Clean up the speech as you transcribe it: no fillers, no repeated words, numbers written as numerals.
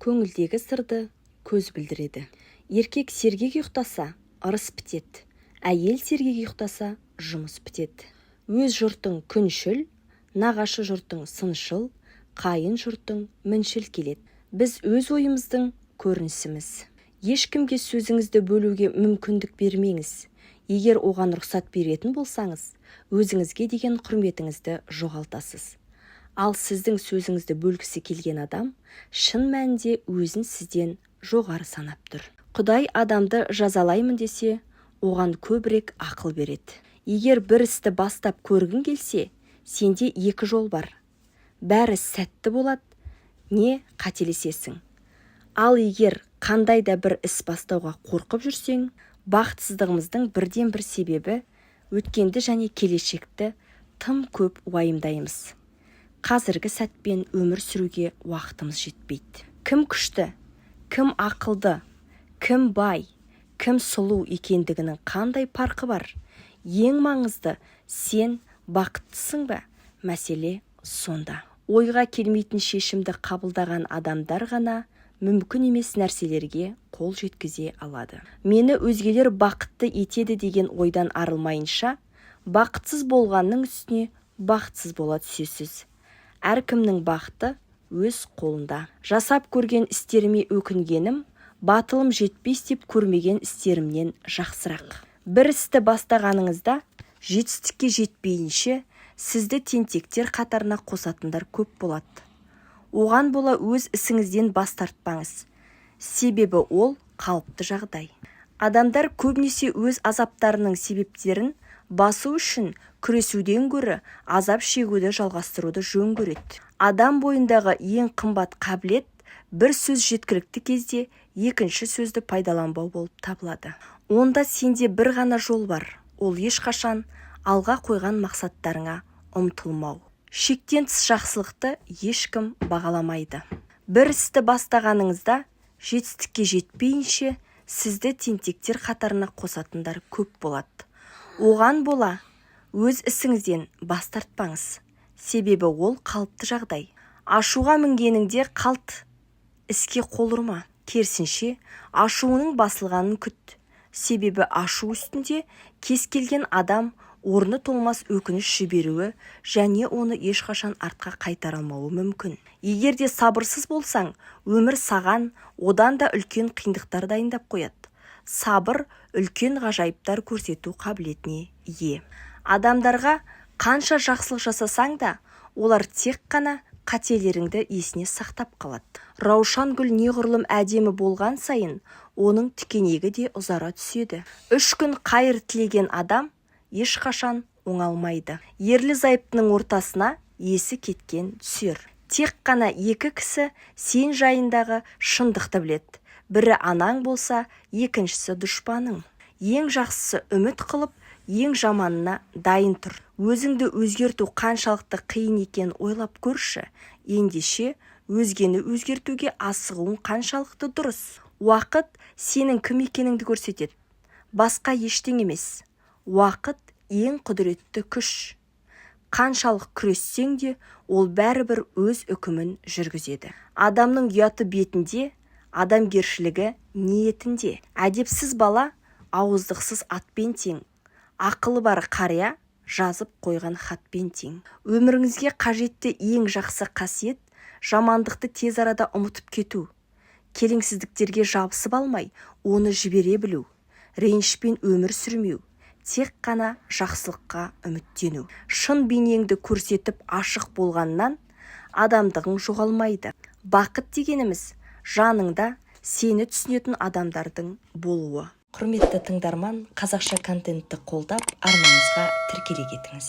көңілдегі сырды көз білдіреді. Еркек сергек ұйықтаса, ырыс бітеді. Әйел сергек ұйықтаса, жұмыс бітеді. Өз жұртың күншіл, нағашы жұртың сыншыл, қайын жұртың міншіл келеді. Біз өз ойымыздың көрінісіміз. Ешкімге сөзіңізді бөлуге мүмкіндік бермеңіз. Егер оған рұқсат беретін болсаңыз, өзіңізге деген құрметіңізді жоғалтасыз. Ал сіздің сөзіңізді бөлгісі келген адам шын мәнінде өзін сізден жоғары санап тұр. Құдай адамды жазалаймын десе, оған көбірек ақыл береді. Егер бір істі бастап көргің келсе, сенде екі жол бар. Бәрі сәтті болады, не қателесесің. Ал егер қандай да бір іс бастауға қорқып жүрсең, бақытсыздығымыздың бірден бір себебі өткенді және келешекті тым көп уайымдаймыз. Қазіргі сәтпен өмір сүруге уақытымыз жетпейді. Кім күшті, кім ақылды, кім бай, кім сұлу екендігінің қандай парқы бар? Ең маңызды, сен бақыттысың ба? Мәселе сонда. Ойға келмейтін шешімді қабылдаған адамдар ғана мүмкін емес нәрселерге қол жеткізе алады. Мені өзгелер бақытты етеді деген ойдан арылмайынша, бақытсыз болғанның үстіне бақытсыз бола түсесіз. Әркімнің бақыты өз қолында. Жасап көрген істеріме өкінгенім, батылым жетпес деп көрмеген істерімнен жақсырақ. Бір істі бастағаныңызда, жетістікке жетпейінше, сізді тентектер қатарына қосатындар көп болады. Оған бола өз ісіңізден бас тартпаңыз. Себебі ол қалыпты жағдай. Адамдар көбінесе өз азаптарының себептерін басу үшін күресуден гөрі азап шегуді жалғастыруды жөн көреді. Адам бойындағы ең қымбат қабілет бір сөз жеткілікті кезде екінші сөзді пайдаланбау болып табылады. Онда сенде бір ғана жол бар. Ол ешқашан алға қойған мақсаттарыңа ұмтылмау. Шектен тыс жақсылықты ешкім бағаламайды. Бір істі бастағаныңызда жетістікке жетпейінше сізді тентектер қатарына қосатындар көп болады. Оған бола өз ісіңізден бас тартпаңыз. Себебі ол қалыпты жағдай. Ашуға мінгеніңде қалт, іске қол ұрма. Керісінше, ашуының басылғанын күт. Себебі ашу үстінде кез келген адам орны толмас өкініш жіберуі және оны ешқашан артқа қайтара алмауы мүмкін. Егер де сабырсыз болсаң, өмір саған одан да үлкен қиындықтар дайындап қояды. Сабыр үлкен ғажайыптар көрсету қабілетіне ие. Адамдарға қанша жақсылық жасасаң да, олар тек қана қателеріңді есіне сақтап қалады. Раушан гүл неғұрлым әдемі болған сайын, оның тікенегі де ұзара түседі. 3 күн қайыр тілеген адам ешқашан оңалмайды. Ерлі зайыптының ортасына есі кеткен түсер. Тек қана 2 кісі сен жайындағы шындықты біледі. Бірі анаң болса, екіншісі дұшпаның. Ең жақсысы үміт қылып, ең жаманына дайын тұр. Өзіңді өзгерту қаншалықты қиын екен ойлап көрші. Ендеше өзгені өзгертуге асығуың қаншалықты дұрыс. Уақыт сенің кім екеніңді көрсетеді. Басқа ештеңе емес. Уақыт ең құдіретті күш. Қаншалық күрессең де, ол бәрібір өз үкімін жүргізеді. Адамның ұяты бетінде, адамгершілігі ниетінде. Әдепсіз бала ауыздықсыз атпен тең. Ақылы бар қария жазып қойған хатпен тең. Өміріңізге қажетті ең жақсы қасиет жамандықты тез арада ұмытып кету. Келеңсіздіктерге жабысып алмай, оны жібере білу. Ренішпен өмір сүрмеу. Тек қана жақсылыққа үміттену. Шын бейнеңді көрсетіп ашық болғаннан адамдығың жоғалмайды. Бақыт дегеніміз жаныңда сені түсінетін адамдардың болуы. Құрметті тыңдарман, қазақша контентті қолдап, арнамызға тіркеле кетіңіз.